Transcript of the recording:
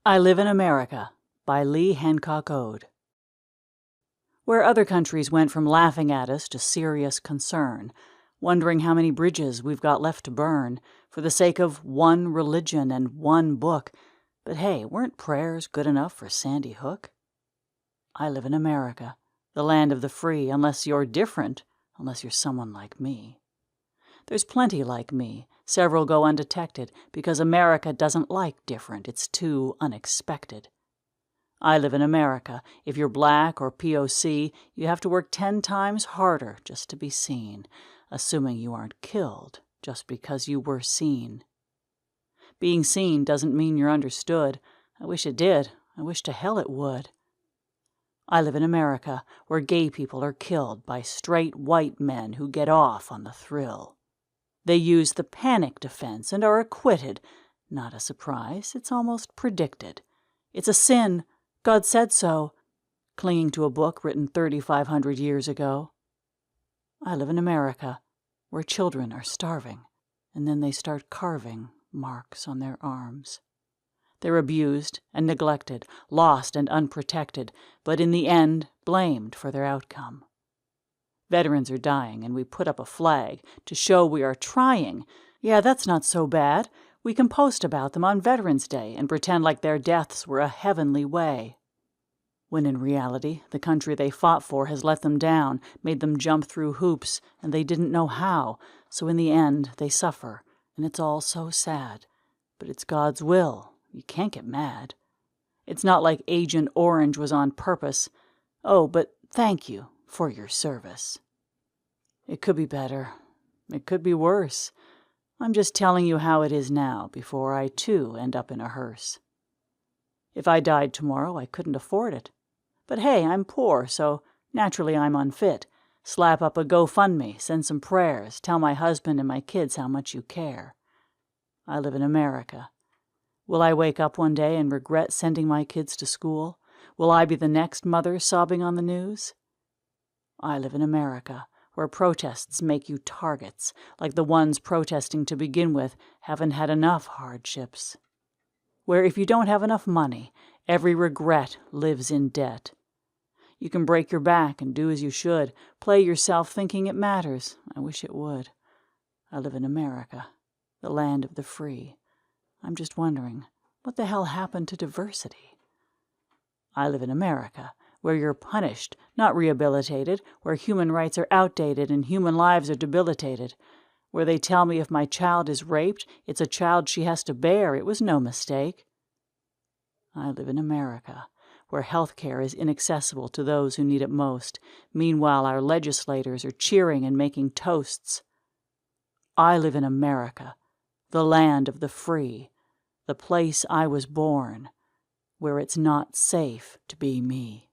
I Live in America by Leigh Hancock Ode. Where other countries went from laughing at us to serious concern, wondering how many bridges we've got left to burn for the sake of one religion and one book, but hey, weren't prayers good enough for Sandy Hook? I live in America, the land of the free, unless you're different, unless you're someone like me. There's plenty like me. Several go undetected because America doesn't like different. It's too unexpected. I live in America. If you're black or POC, you have to work 10 times harder just to be seen, assuming you aren't killed just because you were seen. Being seen doesn't mean you're understood. I wish it did. I wish to hell it would. I live in America, where gay people are killed by straight white men who get off on the thrill. They use the panic defense and are acquitted. Not a surprise, it's almost predicted. It's a sin. God said so. Clinging to a book written 3,500 years ago. I live in America, where children are starving, and then they start carving marks on their arms. They're abused and neglected, lost and unprotected, but in the end, blamed for their outcome. Veterans are dying, and we put up a flag to show we are trying. Yeah, that's not so bad. We can post about them on Veterans Day and pretend like their deaths were a heavenly way. When in reality, the country they fought for has let them down, made them jump through hoops, and they didn't know how, so in the end they suffer, and it's all so sad. But it's God's will. You can't get mad. It's not like Agent Orange was on purpose. Oh, but thank you for your service. It could be better. It could be worse. I'm just telling you how it is now before I, too, end up in a hearse. If I died tomorrow, I couldn't afford it. But hey, I'm poor, so naturally I'm unfit. Slap up a GoFundMe, send some prayers, tell my husband and my kids how much you care. I live in America. Will I wake up one day and regret sending my kids to school? Will I be the next mother sobbing on the news? I live in America, where protests make you targets, like the ones protesting to begin with haven't had enough hardships. Where if you don't have enough money, every regret lives in debt. You can break your back and do as you should, play yourself thinking it matters. I wish it would. I live in America, the land of the free. I'm just wondering, what the hell happened to diversity? I live in America, where you're punished, not rehabilitated, where human rights are outdated and human lives are debilitated, where they tell me if my child is raped, it's a child she has to bear. It was no mistake. I live in America, where health care is inaccessible to those who need it most. Meanwhile, our legislators are cheering and making toasts. I live in America, the land of the free, the place I was born, where it's not safe to be me.